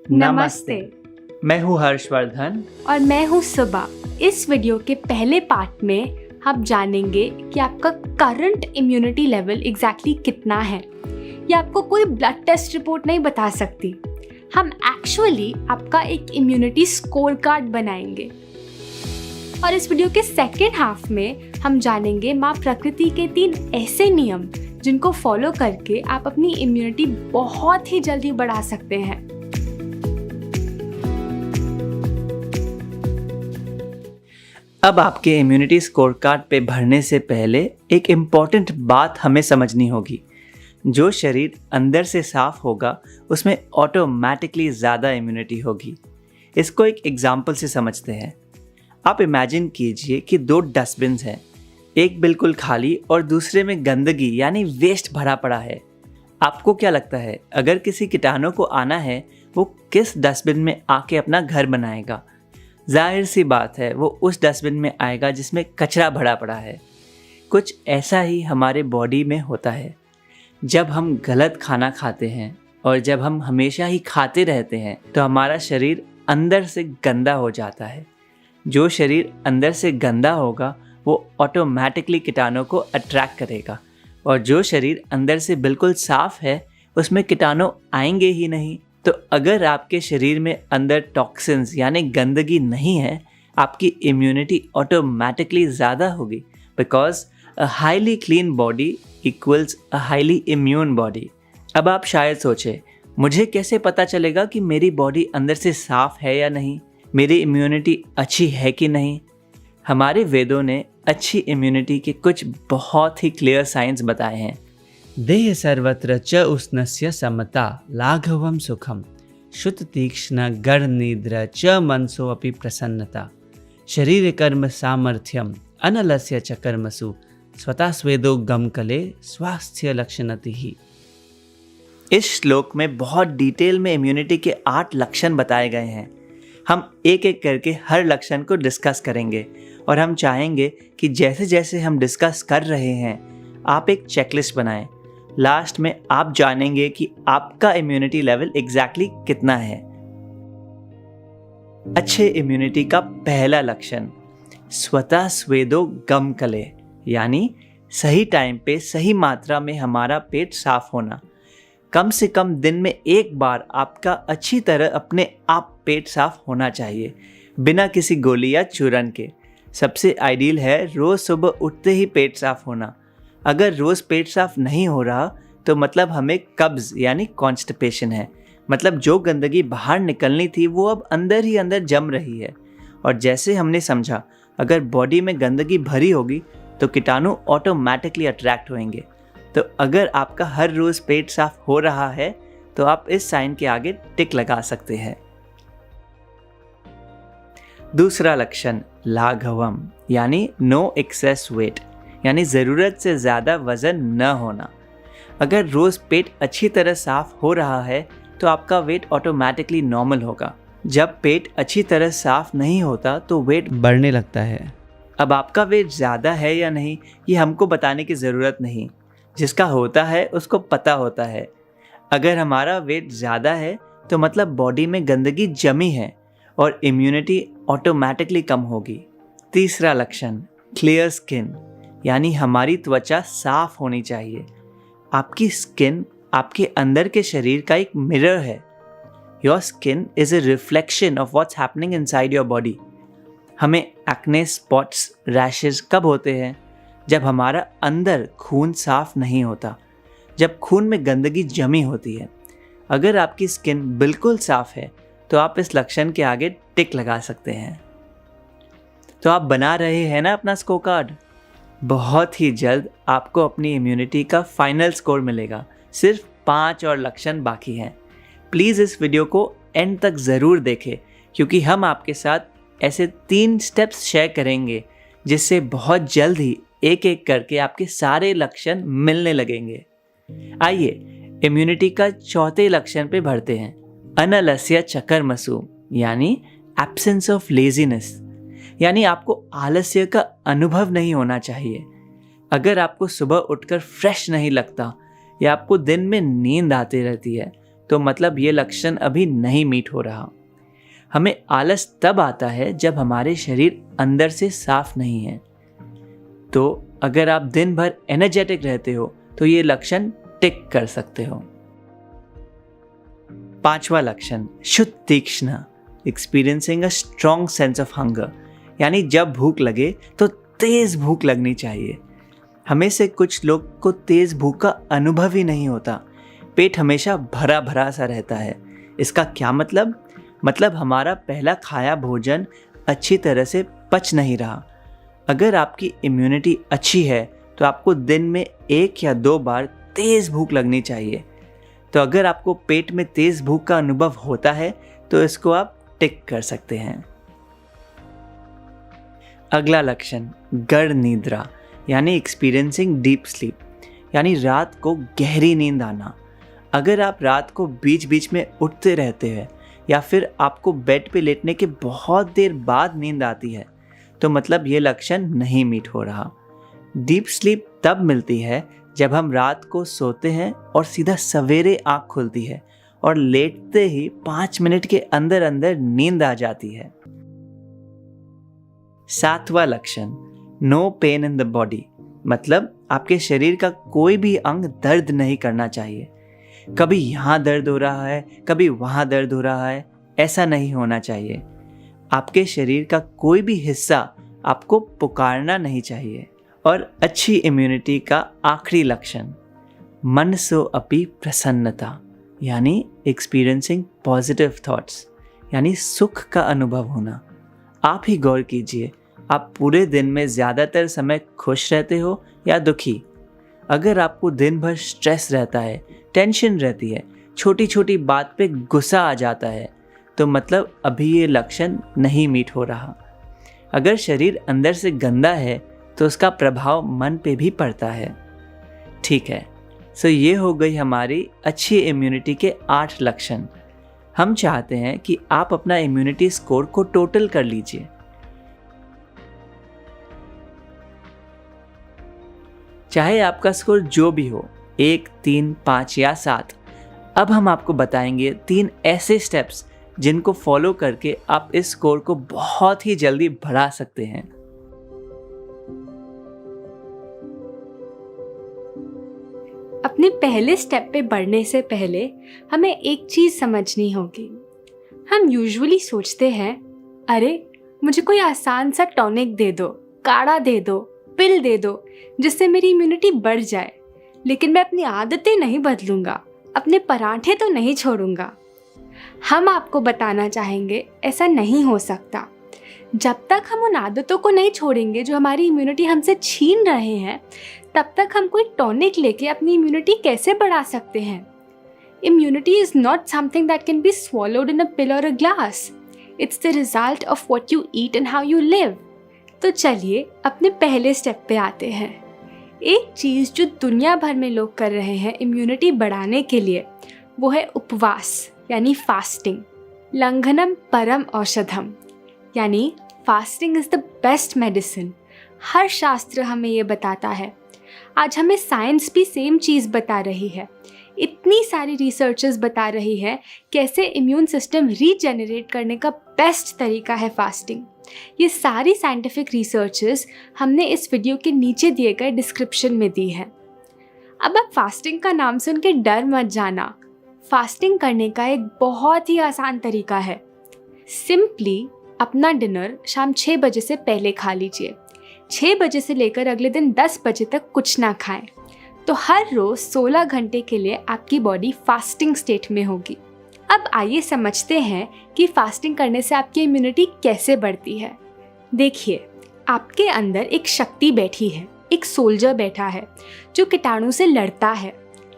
नमस्ते। मैं हूँ हर्षवर्धन और मैं हूँ सुबा। इस वीडियो के पहले पार्ट में हम जानेंगे कि आपका करंट इम्यूनिटी लेवल एग्जैक्टली कितना है। ये आपको कोई ब्लड टेस्ट रिपोर्ट नहीं बता सकती। हम एक्चुअली आपका एक इम्यूनिटी स्कोर कार्ड बनाएंगे। और इस वीडियो के सेकेंड हाफ में हम जानेंगे माँ प्रकृति के 3 ऐसे नियम जिनको फॉलो करके आप अपनी इम्यूनिटी बहुत ही जल्दी बढ़ा सकते हैं। अब आपके इम्यूनिटी स्कोर कार्ड पे भरने से पहले एक इम्पॉर्टेंट बात हमें समझनी होगी। जो शरीर अंदर से साफ होगा उसमें ऑटोमेटिकली ज़्यादा इम्यूनिटी होगी। इसको एक एग्जाम्पल से समझते हैं। आप इमेजिन कीजिए कि 2 डस्टबिन्स हैं, एक बिल्कुल खाली और दूसरे में गंदगी यानी वेस्ट भरा पड़ा है। आपको क्या लगता है अगर किसी कीटाणु को आना है वो किस डस्टबिन में आके अपना घर बनाएगा? जाहिर सी बात है वो उस डस्टबिन में आएगा जिसमें कचरा भरा पड़ा है। कुछ ऐसा ही हमारे बॉडी में होता है। जब हम गलत खाना खाते हैं और जब हम हमेशा ही खाते रहते हैं तो हमारा शरीर अंदर से गंदा हो जाता है। जो शरीर अंदर से गंदा होगा वो ऑटोमेटिकली कीटाणु को अट्रैक्ट करेगा, और जो शरीर अंदर से बिल्कुल साफ है उसमें कीटाणु आएंगे ही नहीं। तो अगर आपके शरीर में अंदर टॉक्सिन्स यानी गंदगी नहीं है, आपकी इम्यूनिटी ऑटोमेटिकली ज़्यादा होगी, because a highly clean body equals a highly immune body. अब आप शायद सोचें, मुझे कैसे पता चलेगा कि मेरी बॉडी अंदर से साफ है या नहीं, मेरी इम्यूनिटी अच्छी है कि नहीं? हमारे वेदों ने अच्छी इम्यूनिटी के कुछ बहुत ही क्लियर साइंस बताए हैं। देह सर्वत्र च उष्णस्य समता लाघवं सुखम शुद्ध तीक्ष्ण गढ़ निद्र च मनसो अपि प्रसन्नता शरीर कर्म सामर्थ्यम अनलस्य च कर्मसु स्वतः स्वेदो गमकले स्वास्थ्य लक्षणति ही। इस श्लोक में बहुत डिटेल में इम्यूनिटी के 8 लक्षण बताए गए हैं। हम एक एक करके हर लक्षण को डिस्कस करेंगे, और हम चाहेंगे कि जैसे जैसे हम डिस्कस कर रहे हैं आप एक चेकलिस्ट बनाएं। लास्ट में आप जानेंगे कि आपका इम्यूनिटी लेवल एग्जैक्टली कितना है। अच्छे इम्यूनिटी का पहला लक्षण स्वतः स्वेदो गमकले, यानी सही टाइम पे सही मात्रा में हमारा पेट साफ होना। कम से कम दिन में एक बार आपका अच्छी तरह अपने आप पेट साफ होना चाहिए, बिना किसी गोली या चूरन के। सबसे आइडियल है रोज़ सुबह उठते ही पेट साफ होना। अगर रोज़ पेट साफ नहीं हो रहा तो मतलब हमें कब्ज़ यानी कॉन्स्टिपेशन है, मतलब जो गंदगी बाहर निकलनी थी वो अब अंदर ही अंदर जम रही है। और जैसे हमने समझा, अगर बॉडी में गंदगी भरी होगी तो कीटाणु ऑटोमेटिकली अट्रैक्ट होंगे। तो अगर आपका हर रोज़ पेट साफ हो रहा है तो आप इस साइन के आगे टिक लगा सकते हैं। दूसरा लक्षण लाघवम, यानी नो एक्सेस वेट, यानी ज़रूरत से ज़्यादा वज़न न होना। अगर रोज़ पेट अच्छी तरह साफ हो रहा है तो आपका वेट ऑटोमेटिकली नॉर्मल होगा। जब पेट अच्छी तरह साफ नहीं होता तो वेट बढ़ने लगता है। अब आपका वेट ज़्यादा है या नहीं ये हमको बताने की ज़रूरत नहीं, जिसका होता है उसको पता होता है। अगर हमारा वेट ज़्यादा है तो मतलब बॉडी में गंदगी जमी है और इम्यूनिटी ऑटोमेटिकली कम होगी। तीसरा लक्षण क्लियर स्किन, यानी हमारी त्वचा साफ होनी चाहिए। आपकी स्किन आपके अंदर के शरीर का एक मिरर है। Your skin is a reflection of what's happening inside your body. हमें एक्ने, स्पॉट्स, रैशेस कब होते हैं? जब हमारा अंदर खून साफ नहीं होता, जब खून में गंदगी जमी होती है। अगर आपकी स्किन बिल्कुल साफ है तो आप इस लक्षण के आगे टिक लगा सकते हैं। तो आप बना रहे हैं ना अपना स्कोर कार्ड। बहुत ही जल्द आपको अपनी इम्यूनिटी का फाइनल स्कोर मिलेगा। सिर्फ 5 और लक्षण बाकी हैं। प्लीज़ इस वीडियो को एंड तक ज़रूर देखें, क्योंकि हम आपके साथ ऐसे 3 स्टेप्स शेयर करेंगे जिससे बहुत जल्द ही एक एक करके आपके सारे लक्षण मिलने लगेंगे। आइए इम्यूनिटी का चौथे लक्षण पे बढ़ते हैं। अनलस्य च कर्मसु, यानी एब्सेंस ऑफ लेजीनेस, यानी आपको आलस्य का अनुभव नहीं होना चाहिए। अगर आपको सुबह उठकर फ्रेश नहीं लगता या आपको दिन में नींद आती रहती है तो मतलब ये लक्षण अभी नहीं मीट हो रहा। हमें आलस तब आता है जब हमारे शरीर अंदर से साफ नहीं है। तो अगर आप दिन भर एनर्जेटिक रहते हो तो ये लक्षण टिक कर सकते हो। 5वां लक्षण शुद्ध तीक्ष्ण, experiencing a strong sense of hunger, यानी जब भूख लगे तो तेज भूख लगनी चाहिए। हमें से कुछ लोग को तेज भूख का अनुभव ही नहीं होता, पेट हमेशा भरा भरा सा रहता है। इसका क्या मतलब? मतलब हमारा पहला खाया भोजन अच्छी तरह से पच नहीं रहा। अगर आपकी इम्यूनिटी अच्छी है तो आपको दिन में 1 या 2 बार तेज भूख लगनी चाहिए। तो अगर आपको पेट में तेज भूख का अनुभव होता है तो इसको आप टिक कर सकते हैं। अगला लक्षण गढ़ निद्रा, यानी एक्सपीरियंसिंग डीप स्लीप, यानी रात को गहरी नींद आना। अगर आप रात को बीच बीच में उठते रहते हैं या फिर आपको बेड पे लेटने के बहुत देर बाद नींद आती है तो मतलब ये लक्षण नहीं मीट हो रहा। डीप स्लीप तब मिलती है जब हम रात को सोते हैं और सीधा सवेरे आँख खुलती है और लेटते ही 5 मिनट के अंदर अंदर नींद आ जाती है। 7वां लक्षण no pain in the body, मतलब आपके शरीर का कोई भी अंग दर्द नहीं करना चाहिए। कभी यहाँ दर्द हो रहा है, कभी वहाँ दर्द हो रहा है, ऐसा नहीं होना चाहिए। आपके शरीर का कोई भी हिस्सा आपको पुकारना नहीं चाहिए। और अच्छी इम्यूनिटी का आखिरी लक्षण मनसो अपि प्रसन्नता, यानी एक्सपीरियंसिंग पॉजिटिव थॉट्स, यानी सुख का अनुभव होना। आप ही गौर कीजिए, आप पूरे दिन में ज़्यादातर समय खुश रहते हो या दुखी? अगर आपको दिन भर स्ट्रेस रहता है, टेंशन रहती है, छोटी छोटी बात पे गुस्सा आ जाता है, तो मतलब अभी ये लक्षण नहीं मीट हो रहा। अगर शरीर अंदर से गंदा है तो उसका प्रभाव मन पे भी पड़ता है। ठीक है, सो ये हो गई हमारी अच्छी इम्यूनिटी के 8 लक्षण। हम चाहते हैं कि आप अपना इम्यूनिटी स्कोर को टोटल कर लीजिए। चाहे आपका स्कोर जो भी हो, 1, 3, 5 या 7, अब हम आपको बताएंगे 3 ऐसे स्टेप्स जिनको फॉलो करके आप इस स्कोर को बहुत ही जल्दी बढ़ा सकते हैं। अपने पहले स्टेप पे बढ़ने से पहले हमें एक चीज़ समझनी होगी। हम यूजुअली सोचते हैं, अरे मुझे कोई आसान सा टॉनिक दे दो, काढ़ा दे दो, पिल दे दो जिससे मेरी इम्यूनिटी बढ़ जाए, लेकिन मैं अपनी आदतें नहीं बदलूंगा, अपने पराठे तो नहीं छोड़ूंगा। हम आपको बताना चाहेंगे ऐसा नहीं हो सकता। जब तक हम उन आदतों को नहीं छोड़ेंगे जो हमारी इम्यूनिटी हमसे छीन रहे हैं, तब तक हम कोई टॉनिक लेके अपनी इम्यूनिटी कैसे बढ़ा सकते हैं? Immunity is not something that can be swallowed in a pill or a glass. It's the result of what you eat and how you live. तो चलिए अपने पहले स्टेप पे आते हैं। एक चीज़ जो दुनिया भर में लोग कर रहे हैं इम्यूनिटी बढ़ाने के लिए, वो है उपवास यानी फास्टिंग। लंघनम परम औषधम, यानी fasting is the best medicine. हर शास्त्र हमें ये बताता है। आज हमें साइंस भी सेम चीज़ बता रही है। इतनी सारी रिसर्चेस बता रही है कैसे इम्यून सिस्टम रीजेनरेट करने का बेस्ट तरीका है फास्टिंग। ये सारी साइंटिफिक रिसर्चेस हमने इस वीडियो के नीचे दिए गए डिस्क्रिप्शन में दी है। अब आप फास्टिंग का नाम सुन के डर मत जाना। फास्टिंग करने का एक बहुत ही आसान तरीका है। सिंपली अपना डिनर शाम 6 बजे से पहले खा लीजिए। 6 बजे से लेकर अगले दिन 10 बजे तक कुछ ना खाएं। तो हर रोज़ 16 घंटे के लिए आपकी बॉडी फास्टिंग स्टेट में होगी। अब आइए समझते हैं कि फास्टिंग करने से आपकी इम्यूनिटी कैसे बढ़ती है। देखिए, आपके अंदर एक शक्ति बैठी है, एक सोल्जर बैठा है जो कीटाणु से लड़ता है।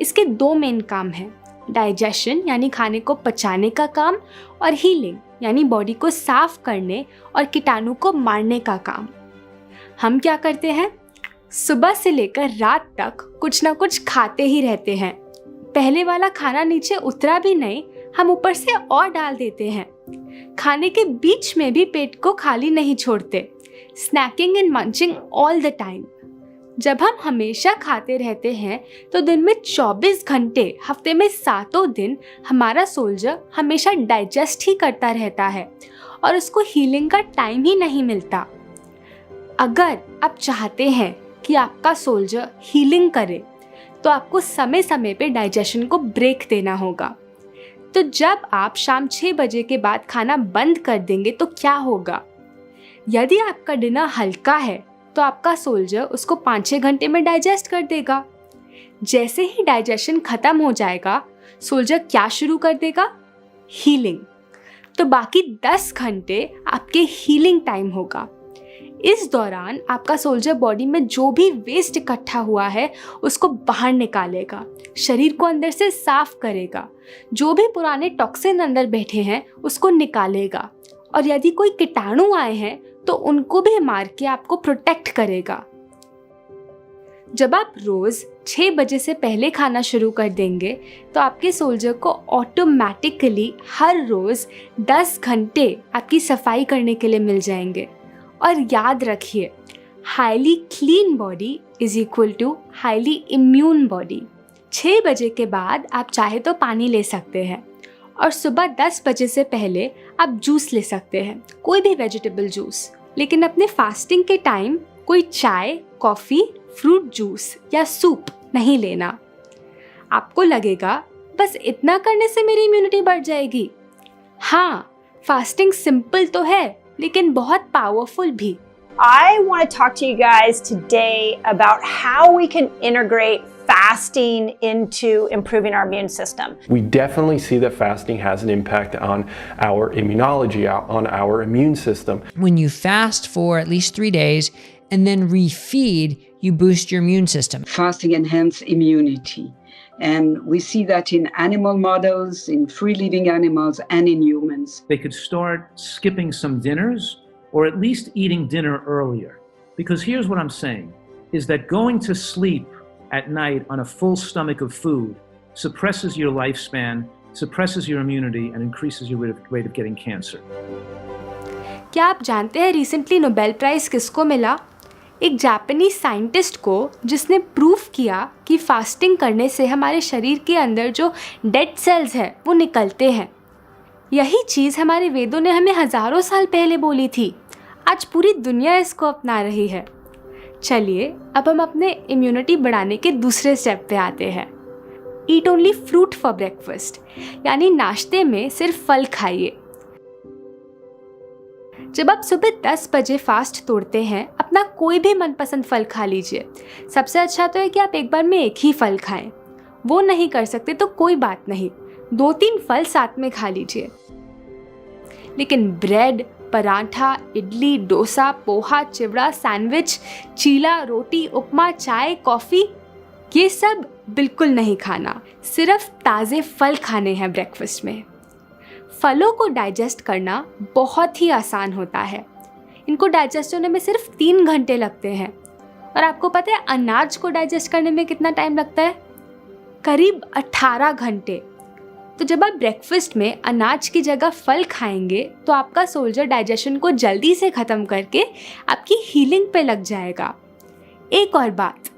इसके 2 मेन काम हैं, डाइजेशन यानी खाने को पचाने का काम, और हीलिंग यानी बॉडी को साफ करने और कीटाणु को मारने का काम। हम क्या करते हैं? सुबह से लेकर रात तक कुछ ना कुछ खाते ही रहते हैं। पहले वाला खाना नीचे उतरा भी नहीं, हम ऊपर से और डाल देते हैं। खाने के बीच में भी पेट को खाली नहीं छोड़ते। Snacking and munching all the time. जब हम हमेशा खाते रहते हैं तो दिन में 24 घंटे हफ्ते में 7 दिन हमारा सोल्जर हमेशा डाइजेस्ट ही करता रहता है और उसको हीलिंग का टाइम ही नहीं मिलता। अगर आप चाहते हैं कि आपका सोल्जर हीलिंग करे तो आपको समय समय पे डाइजेशन को ब्रेक देना होगा। तो जब आप शाम 6 बजे के बाद खाना बंद कर देंगे तो क्या होगा? यदि आपका डिनर हल्का है तो आपका सोल्जर उसको 5-6 घंटे में डाइजेस्ट कर देगा। जैसे ही डाइजेशन खत्म हो जाएगा, सोल्जर क्या शुरू कर देगा? हीलिंग। तो बाकी 10 घंटे आपके हीलिंग टाइम होगा। इस दौरान आपका सोल्जर बॉडी में जो भी वेस्ट इकट्ठा हुआ है उसको बाहर निकालेगा, शरीर को अंदर से साफ करेगा, जो भी पुराने टॉक्सिन अंदर बैठे हैं उसको निकालेगा, और यदि कोई कीटाणु आए हैं तो उनको भी मार के आपको प्रोटेक्ट करेगा। जब आप रोज 6 बजे से पहले खाना शुरू कर देंगे तो आपके सोल्जर को ऑटोमेटिकली हर रोज 10 घंटे आपकी सफाई करने के लिए मिल जाएंगे। और याद रखिए, highly clean body is equal to highly immune body. 6 बजे के बाद आप चाहे तो पानी ले सकते हैं और सुबह 10 बजे से पहले आप जूस ले सकते हैं, कोई भी वेजिटेबल जूस। लेकिन अपने फास्टिंग के टाइम कोई चाय, कॉफ़ी, फ्रूट जूस या सूप नहीं लेना। आपको लगेगा बस इतना करने से मेरी इम्यूनिटी बढ़ जाएगी। हाँ, फास्टिंग सिंपल तो है लेकिन बहुत पावरफुल भी। I want to talk to you guys today about how we can integrate fasting into improving our immune system. We definitely see that fasting has an impact on our immunology, on our immune system. When you fast for at least 3 days and then refeed, you boost your immune system. Fasting enhances immunity. And we see that in animal models, in free-living animals, and in humans. They could start skipping some dinners or at least eating dinner earlier. Because here's what I'm saying, is that going to sleep at night on a full stomach of food suppresses your lifespan, suppresses your immunity, and increases your rate of getting cancer. क्या आप जानते हैं recently Nobel prize किसको मिला? एक Japanese scientist को, जिसने proof किया कि फास्टिंग करने से हमारे शरीर के अंदर जो डेड सेल्स है वो निकलते हैं। यही चीज़ हमारे वेदों ने हमें हज़ारों साल पहले बोली थी। आज पूरी दुनिया इसको अपना रही है। चलिए अब हम अपने इम्यूनिटी बढ़ाने के दूसरे स्टेप पे आते हैं। ईट ओनली फ्रूट फॉर ब्रेकफास्ट, यानी नाश्ते में सिर्फ फल खाइए। जब आप सुबह 10 बजे फास्ट तोड़ते हैं, अपना कोई भी मनपसंद फल खा लीजिए। सबसे अच्छा तो है कि आप एक बार में एक ही फल खाएं। वो नहीं कर सकते तो कोई बात नहीं, 2-3 फल साथ में खा लीजिए। लेकिन ब्रेड, पराठा, इडली, डोसा, पोहा, चिवड़ा, सैंडविच, चीला, रोटी, उपमा, चाय, कॉफ़ी, ये सब बिल्कुल नहीं खाना। सिर्फ ताज़े फल खाने हैं ब्रेकफास्ट में। फलों को डाइजेस्ट करना बहुत ही आसान होता है। इनको डाइजेस्ट होने में सिर्फ 3 घंटे लगते हैं। और आपको पता है अनाज को डाइजेस्ट करने में कितना टाइम लगता है? करीब 18 घंटे। तो जब आप ब्रेकफास्ट में अनाज की जगह फल खाएंगे तो आपका सोल्जर डाइजेशन को जल्दी से ख़त्म करके आपकी हीलिंग पे लग जाएगा। एक और बात,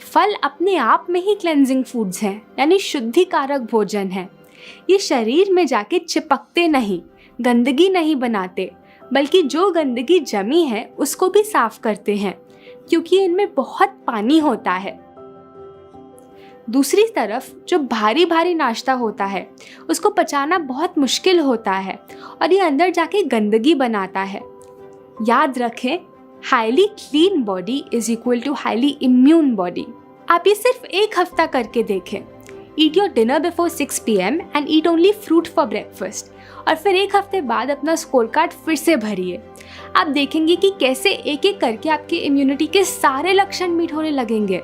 फल अपने आप में ही क्लेंजिंग फूड्स हैं, यानी शुद्धिकारक भोजन है। ये शरीर में जाके चिपकते नहीं, गंदगी नहीं बनाते, बल्कि जो गंदगी जमी है उसको भी साफ करते हैं, क्योंकि इनमें बहुत पानी होता है। दूसरी तरफ जो भारी भारी नाश्ता होता है उसको पचाना बहुत मुश्किल होता है और ये अंदर जाके गंदगी बनाता है। याद रखें, highly clean body is equal to highly immune body. आप ये सिर्फ 1 हफ्ता करके देखें। Eat your dinner before 6 PM and eat only fruit for breakfast. और फिर 1 हफ्ते बाद अपना स्कोर कार्ड फिर से भरिए। आप देखेंगे कि कैसे एक एक करके आपकी इम्यूनिटी के सारे लक्षण मीट होने लगेंगे।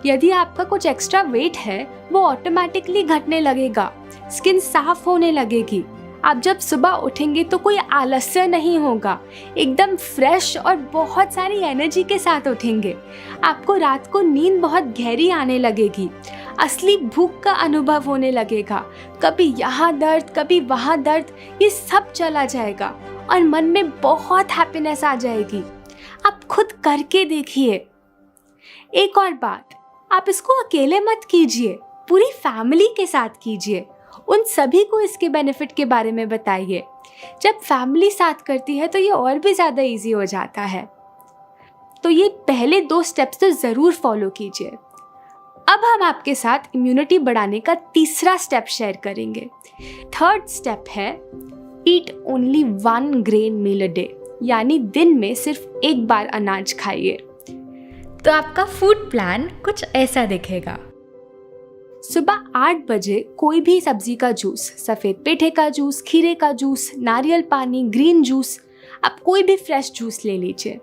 यदि आपका कुछ एक्स्ट्रा वेट है वो ऑटोमेटिकली घटने लगेगा, स्किन साफ होने लगेगी। आप जब सुबह उठेंगे तो कोई आलस्य नहीं होगा, एकदम फ्रेश और बहुत सारी एनर्जी के साथ उठेंगे। आपको रात को नींद बहुत गहरी आने लगेगी, असली भूख का अनुभव होने लगेगा। कभी यहाँ दर्द, कभी वहाँ दर्द, ये सब चला जाएगा और मन में बहुत हैप्पीनेस आ जाएगी। आप खुद करके देखिए। एक और बात, आप इसको अकेले मत कीजिए, पूरी फैमिली के साथ कीजिए। उन सभी को इसके बेनिफिट के बारे में बताइए। जब फैमिली साथ करती है तो ये और भी ज़्यादा इजी हो जाता है। तो ये पहले 2 स्टेप्स तो ज़रूर फॉलो कीजिए। अब हम आपके साथ इम्यूनिटी बढ़ाने का तीसरा स्टेप शेयर करेंगे। 3rd स्टेप है eat only 1 grain meal a day, यानी दिन में सिर्फ एक बार अनाज खाइए। तो आपका फूड प्लान कुछ ऐसा दिखेगा। सुबह 8 बजे कोई भी सब्जी का जूस, सफ़ेद पेठे का जूस, खीरे का जूस, नारियल पानी, ग्रीन जूस, आप कोई भी फ्रेश जूस ले लीजिए।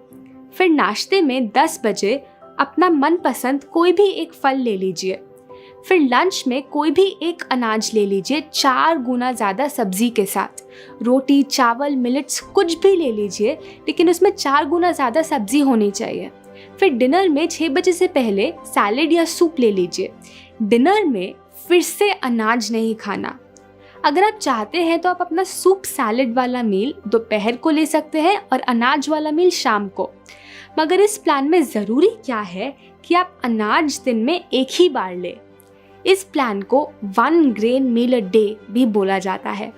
फिर नाश्ते में 10 बजे अपना मनपसंद कोई भी एक फल ले लीजिए। फिर लंच में कोई भी एक अनाज ले लीजिए 4 गुना ज़्यादा सब्जी के साथ। रोटी, चावल, मिलेट्स कुछ भी ले लीजिए, लेकिन उसमें 4 गुना ज़्यादा सब्जी होनी चाहिए। फिर डिनर में 6 बजे से पहले सैलेड या सूप ले लीजिए। डिनर में फिर से अनाज नहीं खाना। अगर आप चाहते हैं तो आप अपना सूप सैलेड वाला मील दोपहर को ले सकते हैं और अनाज वाला मील शाम को। मगर इस प्लान में ज़रूरी क्या है कि आप अनाज दिन में एक ही बार लें। इस प्लान को 1 ग्रेन मील अ डे भी बोला जाता है।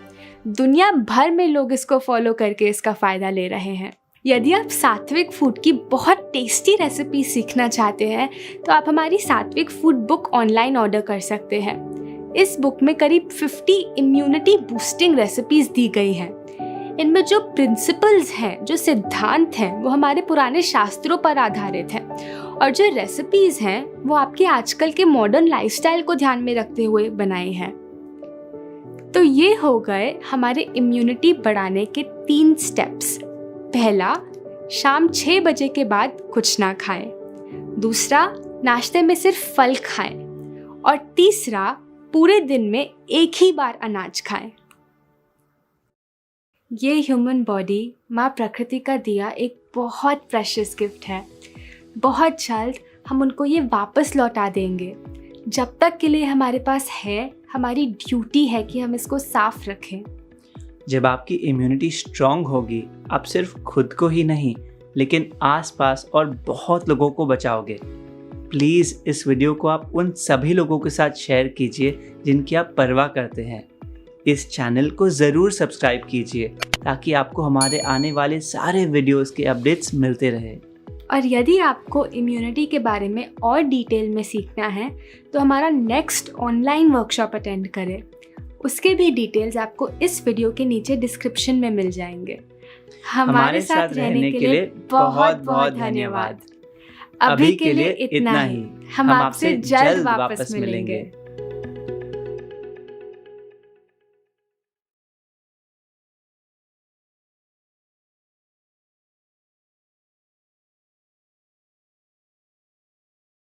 दुनिया भर में लोग इसको फॉलो करके इसका फ़ायदा ले रहे हैं। यदि आप सात्विक फूड की बहुत टेस्टी रेसिपी सीखना चाहते हैं तो आप हमारी सात्विक फूड बुक ऑनलाइन ऑर्डर कर सकते हैं। इस बुक में करीब 50 इम्यूनिटी बूस्टिंग रेसिपीज़ दी गई हैं। इनमें जो प्रिंसिपल्स हैं, जो सिद्धांत हैं, वो हमारे पुराने शास्त्रों पर आधारित हैं, और जो रेसिपीज़ हैं वो आपके आजकल के मॉडर्न लाइफस्टाइल को ध्यान में रखते हुए बनाए हैं। तो ये हो गए हमारे इम्यूनिटी बढ़ाने के 3 स्टेप्स। पहला, शाम 6 बजे के बाद कुछ ना खाएं। दूसरा, नाश्ते में सिर्फ फल खाएं। और तीसरा, पूरे दिन में एक ही बार अनाज खाएं। ये ह्यूमन बॉडी माँ प्रकृति का दिया एक बहुत प्रेशियस गिफ्ट है। बहुत जल्द हम उनको ये वापस लौटा देंगे। जब तक के लिए हमारे पास है, हमारी ड्यूटी है कि हम इसको साफ रखें। जब आपकी इम्यूनिटी स्ट्रांग होगी, आप सिर्फ खुद को ही नहीं लेकिन आसपास और बहुत लोगों को बचाओगे। प्लीज़ इस वीडियो को आप उन सभी लोगों के साथ शेयर कीजिए जिनकी आप परवाह करते हैं। इस चैनल को ज़रूर सब्सक्राइब कीजिए ताकि आपको हमारे आने वाले सारे वीडियोस के अपडेट्स मिलते रहे। और यदि आपको इम्यूनिटी के बारे में और डिटेल में सीखना है तो हमारा नेक्स्ट ऑनलाइन वर्कशॉप अटेंड करें। उसके भी डिटेल्स आपको इस वीडियो के नीचे डिस्क्रिप्शन में मिल जाएंगे। हमारे साथ रहने के लिए बहुत बहुत धन्यवाद। अभी के लिए इतना ही। हम आपसे जल्द वापस मिलेंगे।